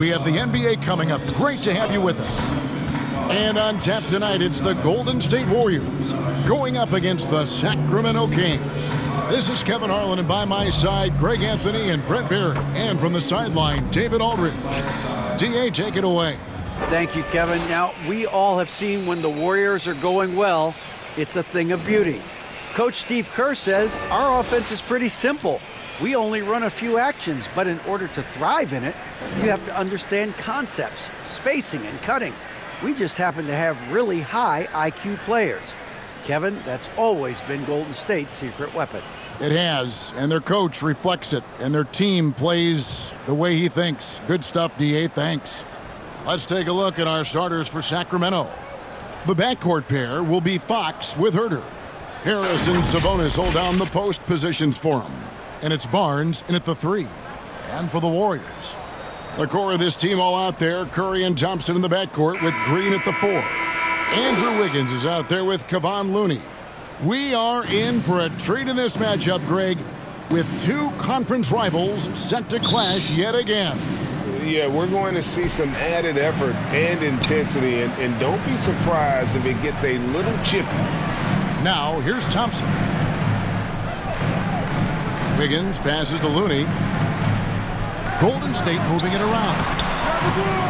We have the NBA coming up. Great to have you with us. And on tap tonight, it's the Golden State Warriors going up against the Sacramento Kings. This is Kevin Harlan, and by my side, Greg Anthony and Brent Barrett. And from the sideline, David Aldridge. DA, take it away. Thank you, Kevin. Now, we all have seen when the Warriors are going well, it's a thing of beauty. Coach Steve Kerr says our offense is pretty simple. We only run a few actions, but in order to thrive in it, you have to understand concepts, spacing, and cutting. We just happen to have really high IQ players. Kevin, that's always been Golden State's secret weapon. It has, and their coach reflects it, and their team plays the way he thinks. Good stuff, DA, thanks. Let's take a look at our starters for Sacramento. The backcourt pair will be Fox with Herter. Harris and Sabonis hold down the post positions for him. And it's Barnes in at the 3. And for the Warriors, the core of this team all out there, Curry and Thompson in the backcourt with Green at the 4. Andrew Wiggins is out there with Kevon Looney. We are in for a treat in this matchup, Greg, with two conference rivals set to clash yet again. Yeah, we're going to see some added effort and intensity, and don't be surprised if it gets a little chippy. Now, here's Thompson. Wiggins passes to Looney. Golden State moving it around.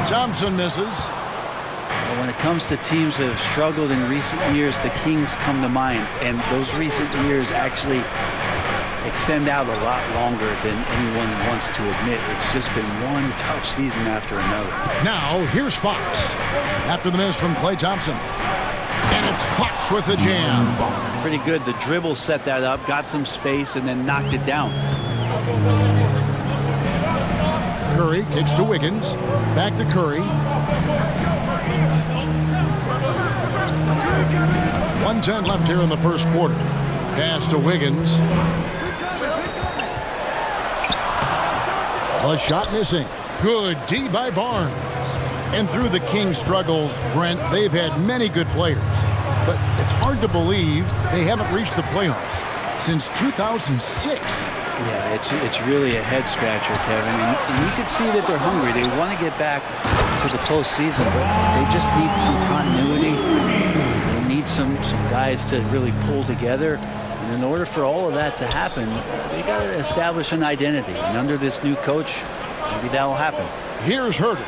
Thompson misses. Well, when it comes to teams that have struggled in recent years, the Kings come to mind, and those recent years actually extend out a lot longer than anyone wants to admit. It's just been one tough season after another. Now, here's Fox. After the miss from Klay Thompson. And it's Fox with the jam. Pretty good. The dribble set that up, got some space, and then knocked it down. Curry kicks to Wiggins. Back to Curry. 1:10 left here in the first quarter. Pass to Wiggins. A shot missing. Good D by Barnes. And through the Kings' struggles, Brent, they've had many good players. But it's hard to believe they haven't reached the playoffs since 2006. Yeah, it's really a head-scratcher, Kevin. And you can see that they're hungry. They want to get back to the postseason, but they just need some continuity. They need some guys to really pull together. And in order for all of that to happen, they got to establish an identity. And under this new coach, maybe that will happen. Here's Herter.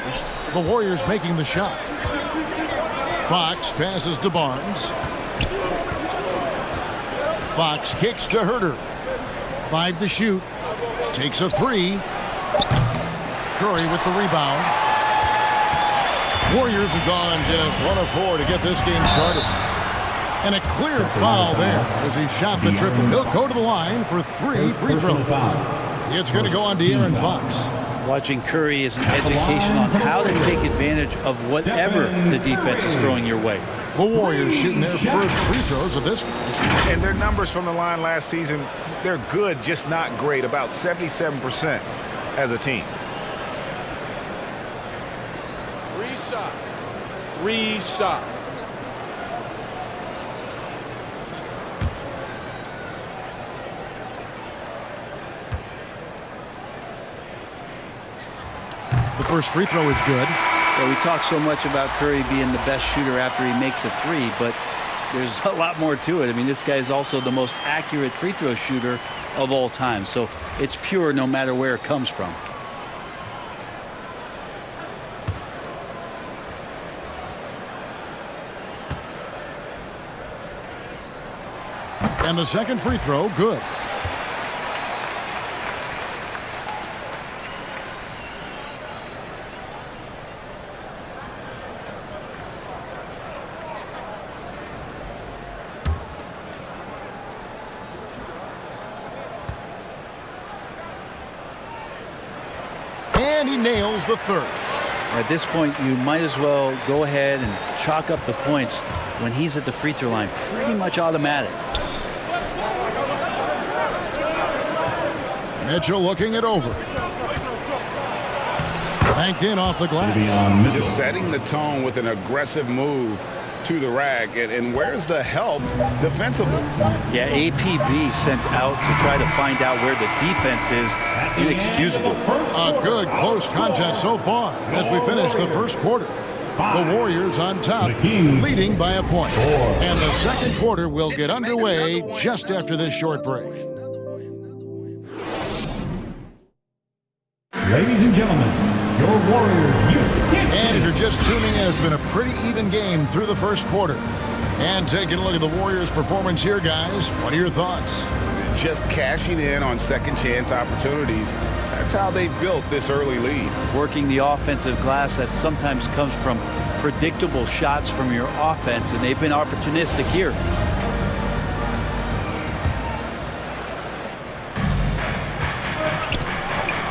The Warriors making the shot. Fox passes to Barnes. Fox kicks to Herter. 5 to shoot. Takes a 3. Curry with the rebound. Warriors have gone just 1 of 4 to get this game started. And a clear foul there as he shot the triple. He'll go to the line for 3 free throws. It's going to go on to Aaron Fox. Watching Curry is an education on how to take advantage of whatever the defense is throwing your way. The Warriors shooting their first free throws of this. And their numbers from the line last season, they're good, just not great, about 77% as a team. 3 shots. 3 shots. The first free throw is good. Well, we talk so much about Curry being the best shooter after he makes a 3, but there's a lot more to it. I mean, this guy is also the most accurate free throw shooter of all time. So it's pure no matter where it comes from. And the second free throw, good. And he nails the third. At this point, you might as well go ahead and chalk up the points when he's at the free throw line. Pretty much automatic. Mitchell looking it over. Banked in off the glass. Just setting the tone with an aggressive move to the rack. And where's the help defensively? Yeah, APB sent out to try to find out where the defense is inexcusable. A good close contest so far as we finish the first quarter. The Warriors on top, leading by a point. And the second quarter will get underway just after this short break. Ladies and gentlemen, your Warriors. And if you're just tuning in, it's been a pretty even game through the first quarter. And taking a look at the Warriors' performance here, guys, what are your thoughts? Just cashing in on second chance opportunities. That's how they built this early lead. Working the offensive glass that sometimes comes from predictable shots from your offense, and they've been opportunistic here.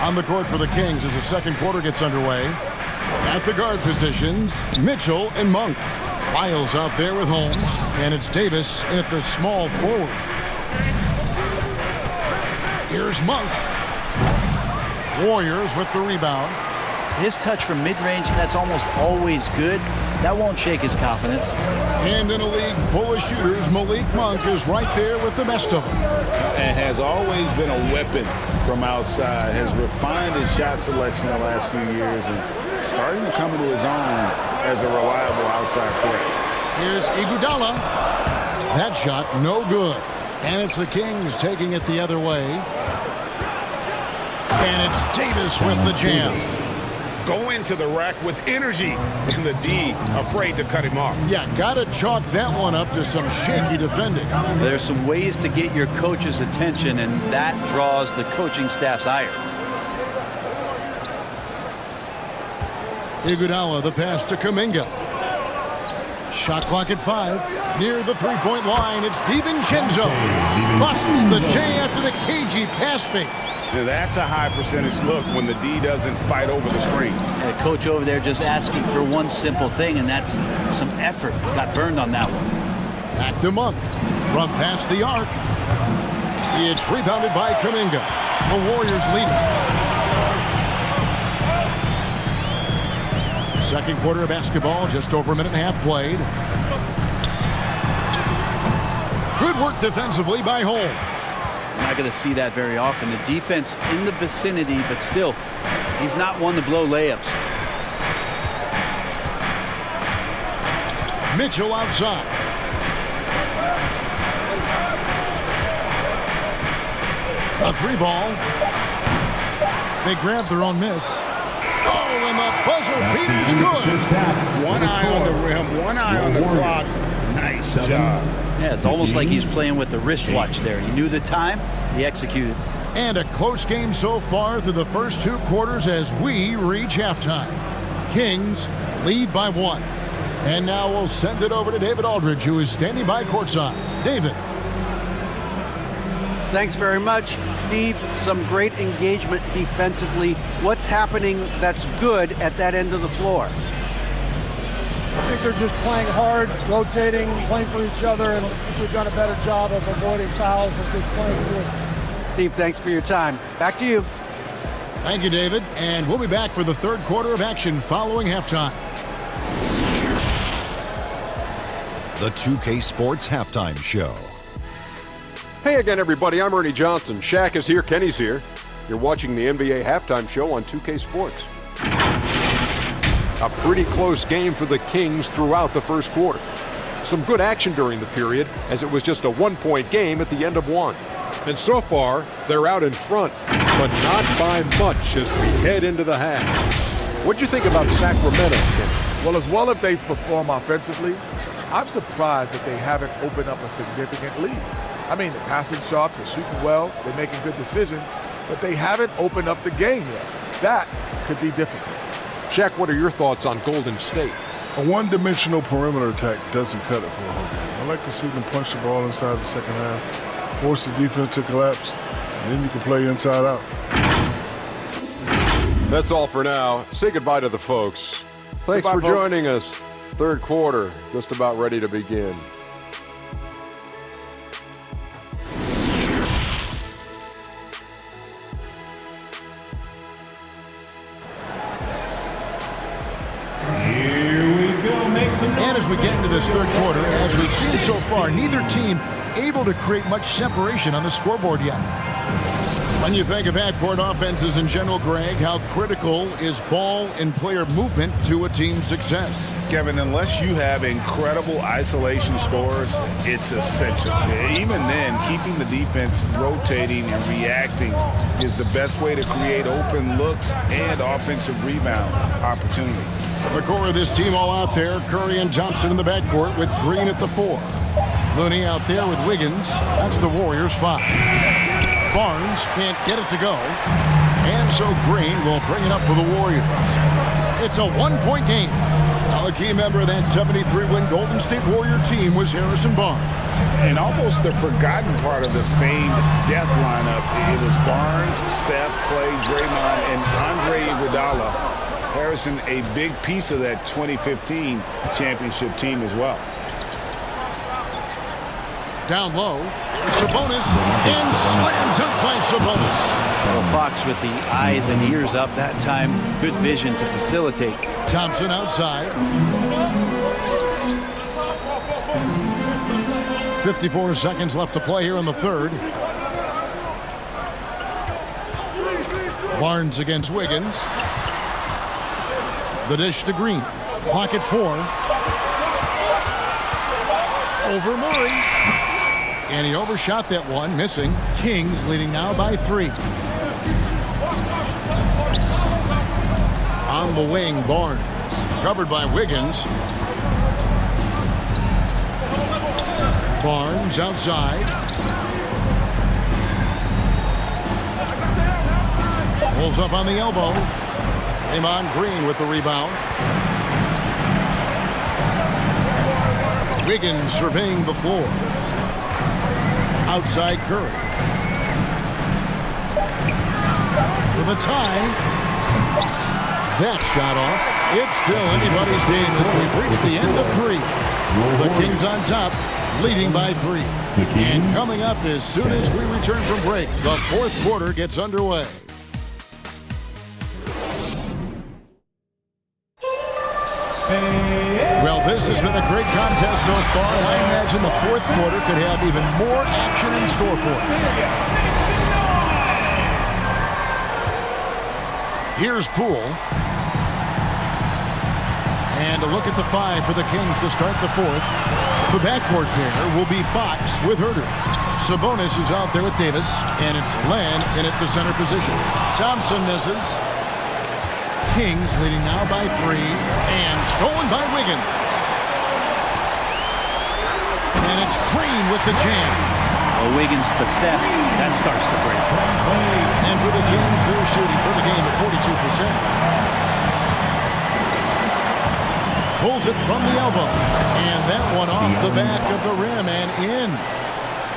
On the court for the Kings as the second quarter gets underway. At the guard positions, Mitchell and Monk. Miles out there with Holmes, and it's Davis at the small forward. Here's Monk. Warriors with the rebound. His touch from mid-range, that's almost always good. That won't shake his confidence. And in a league full of shooters, Malik Monk is right there with the best of them. And has always been a weapon from outside. Has refined his shot selection the last few years and starting to come into his own as a reliable outside threat. Here's Iguodala. That shot no good. And it's the Kings taking it the other way. And it's Davis with the jam. Go into the rack with energy, and the D afraid to cut him off. Yeah, gotta chalk that one up to some shaky defending. There's some ways to get your coach's attention, and that draws the coaching staff's ire. Iguodala, the pass to Kuminga. Shot clock at 5. Near the three-point line, it's DiVincenzo. Busts the J after the cagey pass fake. Now that's a high percentage look when the D doesn't fight over the screen. And the coach over there just asking for one simple thing, and that's some effort. Got burned on that one. Back to Monk. From past the arc. It's rebounded by Kuminga. The Warriors leading. Second quarter of basketball, just over a minute and a half played. Good work defensively by Holmes. Not going to see that very often. The defense in the vicinity, but still, he's not one to blow layups. Mitchell outside. A three ball. They grab their own miss. Oh, and the buzzer beater's good. One eye on the rim, one eye on the clock. Nice job. Yeah, it's almost like he's playing with the wristwatch there. He knew the time, he executed. And a close game so far through the first two quarters as we reach halftime. Kings lead by 1. And now we'll send it over to David Aldridge, who is standing by courtside. David. Thanks very much, Steve. Some great engagement defensively. What's happening that's good at that end of the floor? I think they're just playing hard, rotating, playing for each other, and I think we've done a better job of avoiding fouls and just playing good. Steve, thanks for your time. Back to you. Thank you, David. And we'll be back for the third quarter of action following halftime. The 2K Sports Halftime Show. Hey again, everybody. I'm Ernie Johnson. Shaq is here. Kenny's here. You're watching the NBA Halftime Show on 2K Sports. A pretty close game for the Kings throughout the first quarter. Some good action during the period, as it was just a one-point game at the end of one. And so far, they're out in front, but not by much as we head into the half. What'd you think about Sacramento, Kenny? Well, as well as they perform offensively, I'm surprised that they haven't opened up a significant lead. I mean, the passing shots are shooting well, they're making good decisions, but they haven't opened up the game yet. That could be difficult. Shaq, what are your thoughts on Golden State? A one-dimensional perimeter attack doesn't cut it for a whole game. I like to see them punch the ball inside the second half, force the defense to collapse, and then you can play inside out. That's all for now. Say goodbye to the folks. Thanks Goodbye, for folks. joining us. Third quarter, just about ready to begin. And as we get into this third quarter, as we've seen so far, neither team able to create much separation on the scoreboard yet. When you think of half-court offenses in general, Greg, how critical is ball and player movement to a team's success? Kevin, unless you have incredible isolation scores, it's essential. Even then, keeping the defense rotating and reacting is the best way to create open looks and offensive rebound opportunities. The core of this team all out there, Curry and Thompson in the backcourt with Green at the 4. Looney out there with Wiggins. That's the Warriors' 5. Barnes can't get it to go. And so Green will bring it up for the Warriors. It's a one-point game. Now the key member of that 73-win Golden State Warrior team was Harrison Barnes. And almost the forgotten part of the famed death lineup, it was Barnes, Steph, Clay, Draymond, and Andre Iguodala. Harrison, a big piece of that 2015 championship team as well. Down low, Sabonis, and slam dunk by Sabonis. Well, Fox with the eyes and ears up that time. Good vision to facilitate. Thompson outside. 54 seconds left to play here in the third. Barnes against Wiggins. The dish to Green. Clock at 4. Over Murray. And he overshot that one, missing. Kings leading now by 3. On the wing, Barnes. Covered by Wiggins. Barnes outside. Pulls up on the elbow. Draymond Green with the rebound. Wiggins surveying the floor. Outside Curry. For the tie. That shot off. It's still anybody's game as we reach the end of 3. The Kings on top, leading by 3. And coming up as soon as we return from break, the fourth quarter gets underway. Well, this has been a great contest so far. I imagine the fourth quarter could have even more action in store for us. Here's Poole. And a look at the 5 for the Kings to start the fourth. The backcourt pair will be Fox with Herter. Sabonis is out there with Davis, and it's Len in at the center position. Thompson misses. Kings leading now by 3, and stolen by Wiggins. And it's Green with the jam. Oh, Wiggins, the theft, that starts to break. And for the Kings, they're shooting for the game at 42%. Pulls it from the elbow. And that one off the back of the rim and in.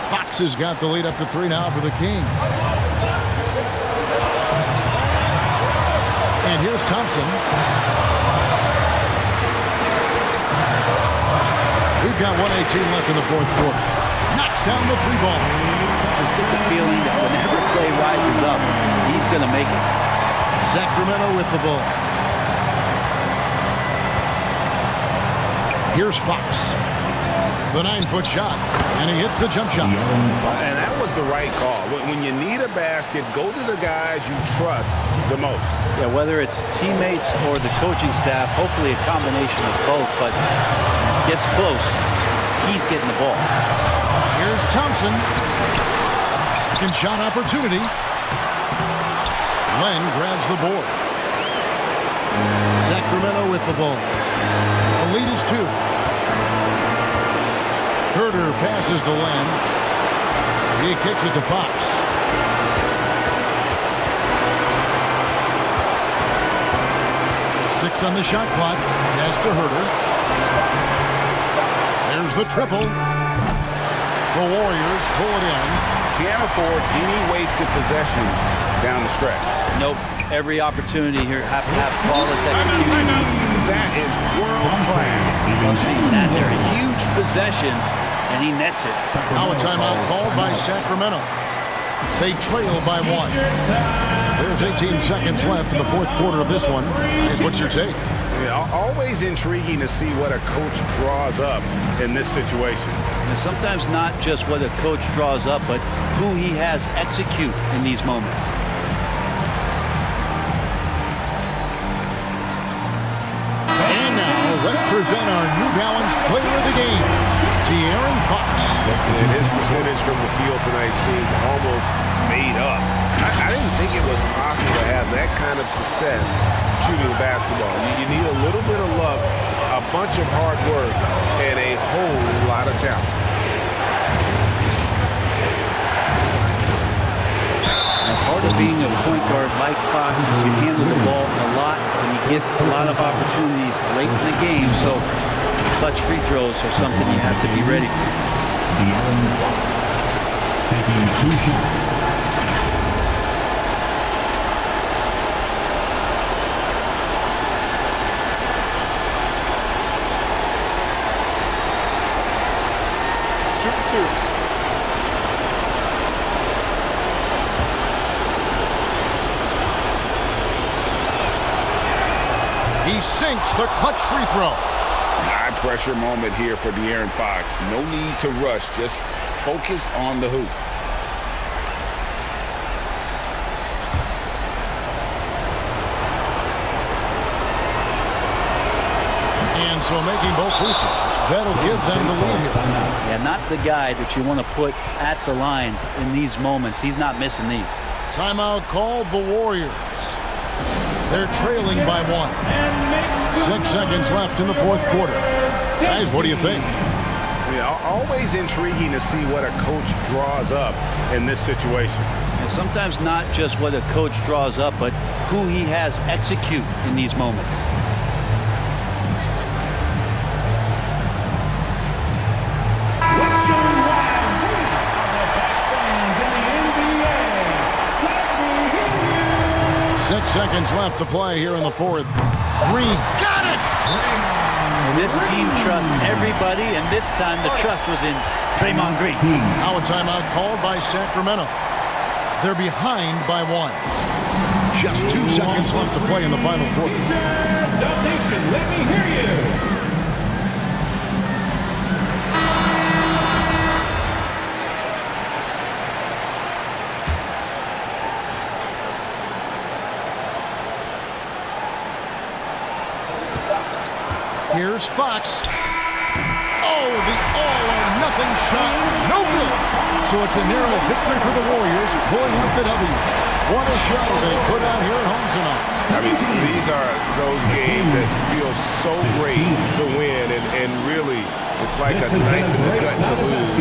Fox has got the lead up to 3 now for the Kings. And here's Thompson. We've got 1:18 left in the fourth quarter. Knocks down the 3 ball. Just get the feeling that whenever Clay rises up, he's going to make it. Sacramento with the ball. Here's Fox. The 9-foot shot. And he hits the jump shot. And that was the right call. When you need a basket, go to the guys you trust the most. Yeah, whether it's teammates or the coaching staff, hopefully a combination of both, but gets close, he's getting the ball. Here's Thompson. Second shot opportunity. Len grabs the board. Sacramento with the ball. The lead is 2. Herter passes to Len. He kicks it to Fox. Six on the shot clock. Pass to Herter. There's the triple. The Warriors pull it in. Can't afford any wasted possessions down the stretch. Nope. Every opportunity here have to have flawless execution. That is world class. You've seen that there. A huge possession, and he nets it. Now a timeout called by Sacramento. They trail by 1. There's 18 seconds left in the fourth quarter of this one. What's your take? Yeah, Always intriguing to see what a coach draws up in this situation. And sometimes not just what a coach draws up, but who he has execute in these moments. And now, let's present our New Balance player of the game, De'Aaron Fox. And his percentage from the field tonight seemed almost made up. I didn't think it was possible to have that kind of success shooting the basketball. You need a little bit of luck, a bunch of hard work, and a whole lot of talent. And part of being a point guard like Fox is you handle the ball a lot and you get a lot of opportunities late in the game. So clutch free throws are something you have to be ready for. De'Aaron Fox taking 2 shots. He sinks the clutch free throw. High pressure moment here for De'Aaron Fox. No need to rush, just focus on the hoop. And so making both free throws, that'll give them the lead here. Yeah, not the guy that you want to put at the line in these moments. He's not missing these. Timeout called the Warriors. They're trailing by 1. 6 seconds left in the fourth quarter. Guys, what do you think? Yeah, always intriguing to see what a coach draws up in this situation. And sometimes not just what a coach draws up, but who he has execute in these moments. Seconds left to play here in the fourth. Green, got it! And this team trusts everybody, and this time the trust was in Draymond Green. Now a timeout called by Sacramento. They're behind by 1. Just 2 seconds left to play in the final quarter. Let me hear you. Here's Fox. Oh, the all-or-nothing shot. No good. So it's a narrow victory for the Warriors, pulling out the W. What a show they put out here at home tonight. I mean, these are those games that feel so great to win, and really, it's like a knife in the gut to lose.